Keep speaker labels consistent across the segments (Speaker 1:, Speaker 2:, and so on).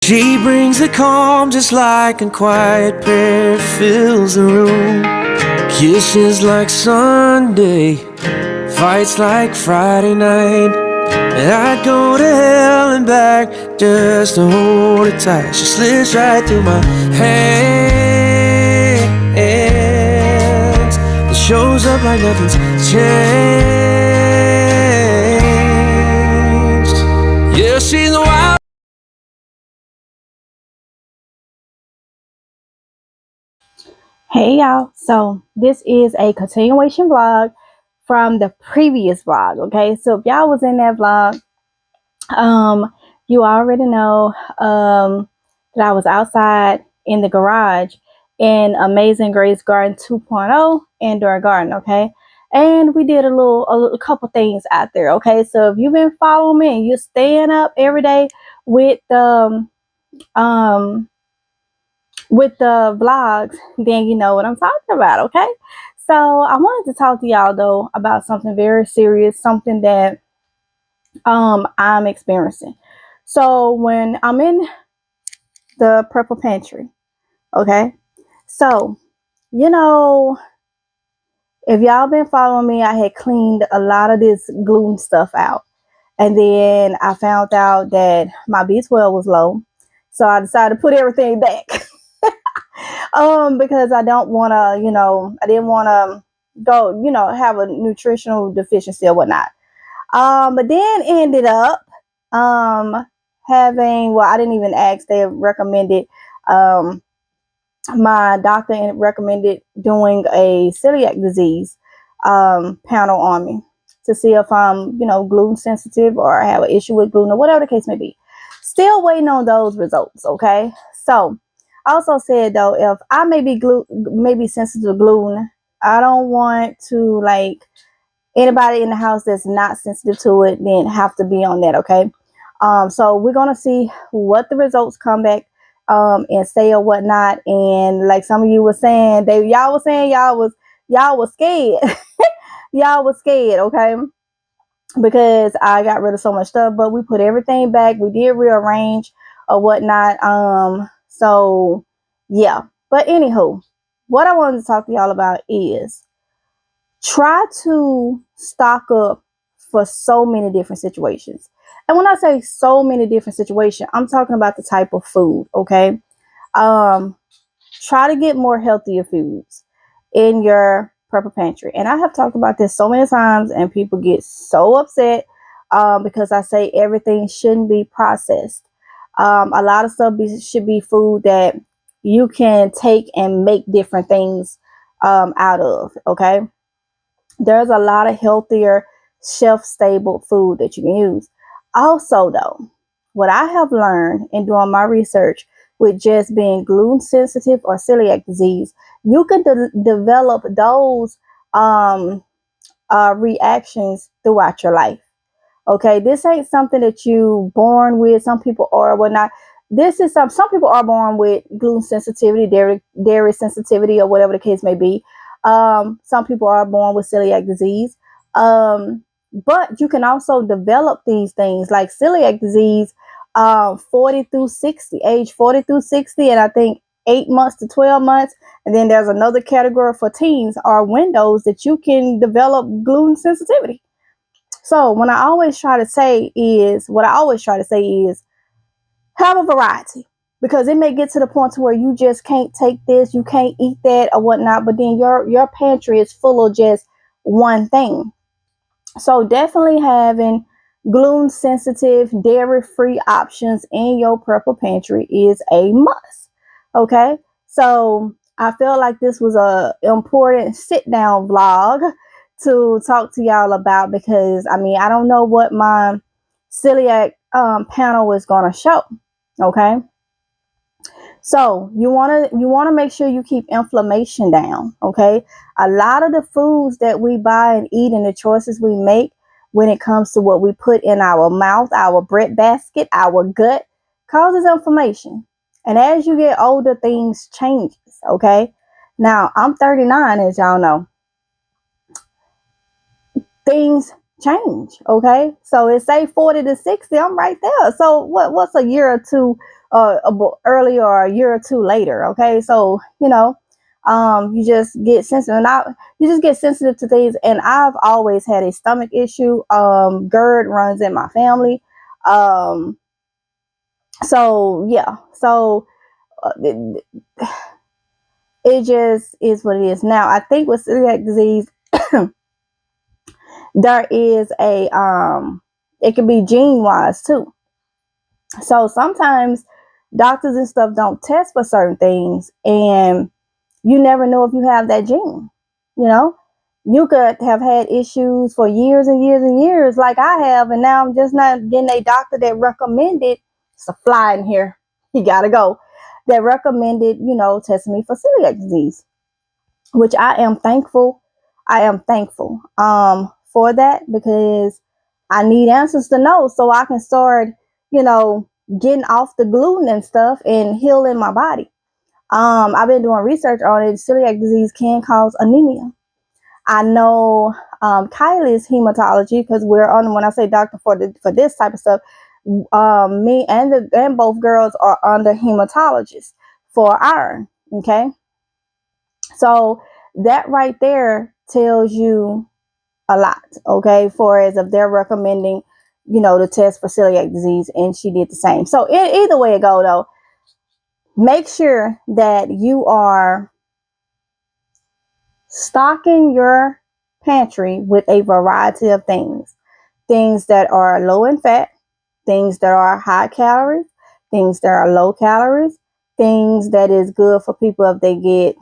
Speaker 1: She brings the calm just like a quiet prayer fills the room. Kisses like Sunday, fights like Friday night. And I'd go to hell and back just to hold her tight. She slips right through my hands and shows up like nothing's changed. Yeah, she's a wild.
Speaker 2: Hey y'all, so this is a continuation vlog from the previous vlog. Okay, so if y'all was in that vlog, you already know that I was outside in the garage in Amazing Grace Garden 2.0 indoor garden. Okay, and we did a couple things out there. Okay, so if you've been following me and you're staying up every day with the vlogs, then you know what I'm talking about. Okay, so I wanted to talk to y'all though about something very serious, something that I'm experiencing. So when I'm in the purple pantry, okay, so you know, if y'all been following me, I had cleaned a lot of this gluten stuff out, and then I found out that my B12 was low, so I decided to put everything back. Because I don't want to, I didn't want to go, have a nutritional deficiency or whatnot. But then ended up, well, I didn't even ask. They recommended, my doctor recommended doing a celiac disease, panel on me to see if I'm, gluten sensitive or have an issue with gluten or whatever the case may be. Still waiting on those results. Okay. So, also said though, if I may be sensitive to gluten, I don't want to anybody in the house that's not sensitive to it then have to be on that. Okay. So we're gonna see what the results come back and say or whatnot. And like some of you were saying, y'all was saying y'all was scared. Y'all was scared, okay? Because I got rid of so much stuff, but we put everything back. We did rearrange or whatnot. So yeah. But anywho, what I wanted to talk to y'all about is try to stock up for so many different situations. And when I say so many different situations, I'm talking about the type of food, okay? Try to get more healthier foods in your purple pantry. And I have talked about this so many times, and people get so upset because I say everything shouldn't be processed. A lot of stuff should be food that you can take and make different things out of, okay? There's a lot of healthier, shelf-stable food that you can use. Also, though, what I have learned in doing my research with just being gluten sensitive or celiac disease, you can develop those reactions throughout your life. Okay, this ain't something that you born with. Some people are whatnot. This is some people are born with gluten sensitivity, dairy sensitivity, or whatever the case may be. Some people are born with celiac disease. But you can also develop these things like celiac disease, 40 through 60, age 40 through 60, and I think 8 months to 12 months. And then there's another category for teens or windows that you can develop gluten sensitivity. So what I always try to say is have a variety, because it may get to the point to where you just can't take this, you can't eat that or whatnot, but then your pantry is full of just one thing. So definitely having gluten sensitive, dairy free options in your purple pantry is a must. Okay, so I feel like this was a important sit down vlog to talk to y'all about, because I mean, I don't know what my celiac panel is gonna show. Okay, so you want to make sure you keep inflammation down. Okay, a lot of the foods that we buy and eat and the choices we make when it comes to what we put in our mouth, our breadbasket, our gut, causes inflammation. And as you get older, things changes. Okay, now I'm 39, as y'all know. Things change. Okay, so it's say 40 to 60, I'm right there. So what's a year or two early or a year or two later. Okay, so you just get sensitive, and you just get sensitive to things. And I've always had a stomach issue. GERD runs in my family. So yeah, so it just is what it is. Now, I think with celiac disease, there is it can be gene wise too. So sometimes doctors and stuff don't test for certain things, and you never know if you have that gene. You know, you could have had issues for years and years and years, like I have, and now I'm just not getting a doctor that recommended. It's a fly in here. You gotta go. That recommended, testing me for celiac disease, which I am thankful. I am thankful for that, because I need answers to know so I can start, getting off the gluten and stuff and healing my body. I've been doing research on it. Celiac disease can cause anemia. I know Kylie's hematology, because we're on, when I say doctor for this type of stuff, me and both girls are under hematologist for iron. Okay, so that right there tells you a lot. Okay, for as if they're recommending, the test for celiac disease, and she did the same. So either way it go though, make sure that you are stocking your pantry with a variety of things that are low in fat, things that are high calories, things that are low calories, things that is good for people if they get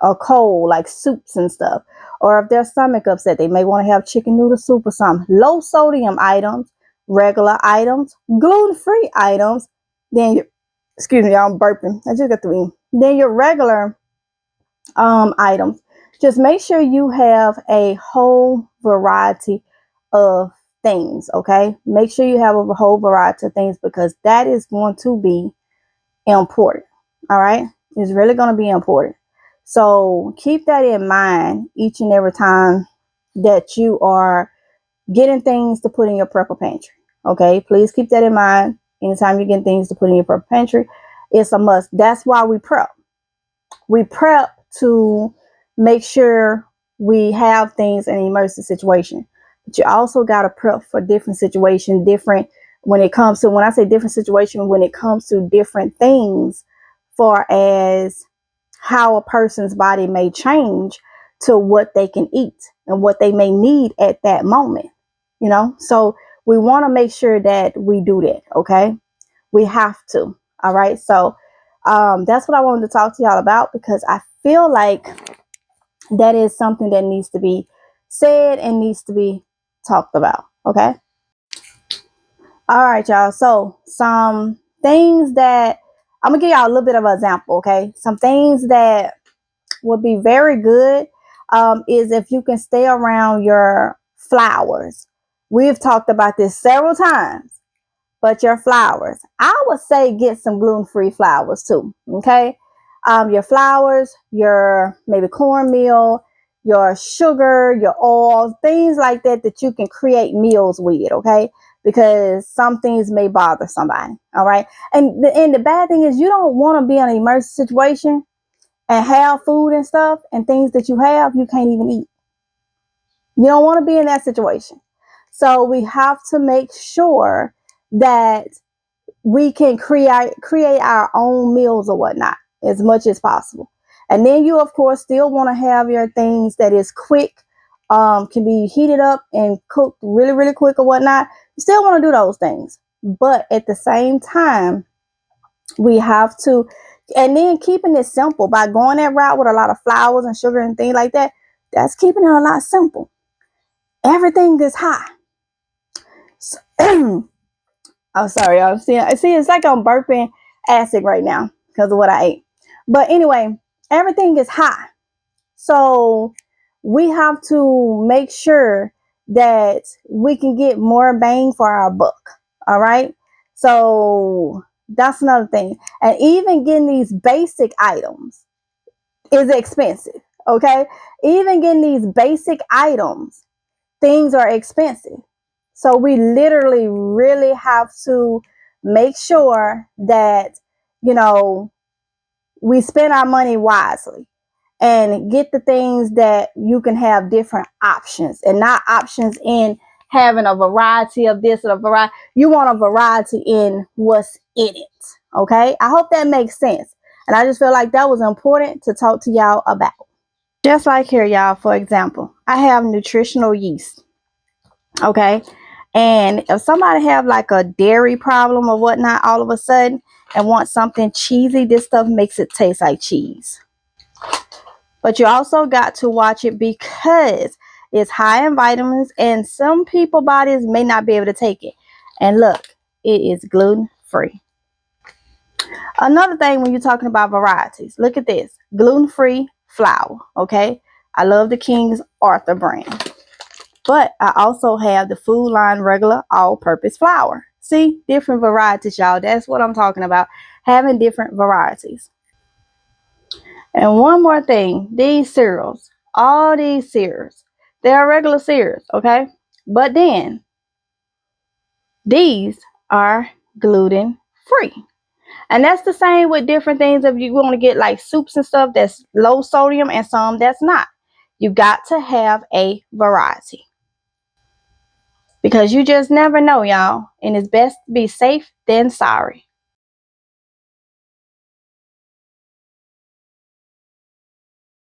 Speaker 2: a cold, like soups and stuff, or if their stomach upset, they may want to have chicken noodle soup or something. Low sodium items, regular items, gluten-free items. Then excuse me, I'm burping, I just got through eating. Then your regular items. Just make sure you have a whole variety of things. Okay, make sure you have a whole variety of things, because that is going to be important. All right, it's really going to be important. So keep that in mind each and every time that you are getting things to put in your prepper pantry. Okay, please keep that in mind. Anytime you're getting things to put in your prepper pantry, it's a must. That's why we prep. We prep to make sure we have things in an emergency situation. But you also got to prep for different situations, different when it comes to, when I say different situation, when it comes to different things, for as how a person's body may change to what they can eat and what they may need at that moment. So we want to make sure that we do that. Okay, we have to. All right, so that's what I wanted to talk to y'all about, because I feel like that is something that needs to be said and needs to be talked about. Okay, all right, y'all. So some things that I'm gonna give y'all a little bit of an example. Okay, some things that would be very good is if you can stay around your flowers. We've talked about this several times, but your flowers, I would say get some gluten-free flowers too. Okay, your flowers, your maybe cornmeal, your sugar, your oil, things like that that you can create meals with. Okay, because some things may bother somebody. All right, and the bad thing is, you don't want to be in an emergency situation and have food and stuff and things that you have you can't even eat. You don't want to be in that situation. So we have to make sure that we can create our own meals or whatnot as much as possible. And then you, of course, still want to have your things that is quick, can be heated up and cooked really, really quick or whatnot. You still want to do those things. But at the same time, we have to, and then keeping it simple by going that route with a lot of flours and sugar and things like that, that's keeping it a lot simple. Everything is high. So, oh, sorry, y'all. See, it's like I'm burping acid right now because of what I ate. But anyway, everything is high. So we have to make sure that we can get more bang for our buck. All right. So that's another thing. And even getting these basic items is expensive. Okay. Even getting these basic items, things are expensive. So we literally really have to make sure that, you know, we spend our money wisely and get the things that you can have different options, and not options in having a variety of this or a variety. You want a variety in what's in it. Okay, I hope that makes sense. And I just feel like that was important to talk to y'all about. Just like here, y'all, for example, I have nutritional yeast. Okay, and if somebody have like a dairy problem or whatnot all of a sudden and want something cheesy, this stuff makes it taste like cheese. But you also got to watch it because it's high in vitamins and some people bodies may not be able to take it. And look, it is gluten free. Another thing, when you're talking about varieties, look at this: gluten free flour. Okay, I love the King's Arthur brand, but I also have the Food Line regular all purpose flour. See, different varieties, y'all. That's what I'm talking about, having different varieties. And one more thing, these cereals, all these cereals, they're regular cereals, okay? But then these are gluten free. And that's the same with different things. If you want to get like soups and stuff that's low sodium and some that's not, you got to have a variety, because you just never know, y'all. And it's best to be safe than sorry.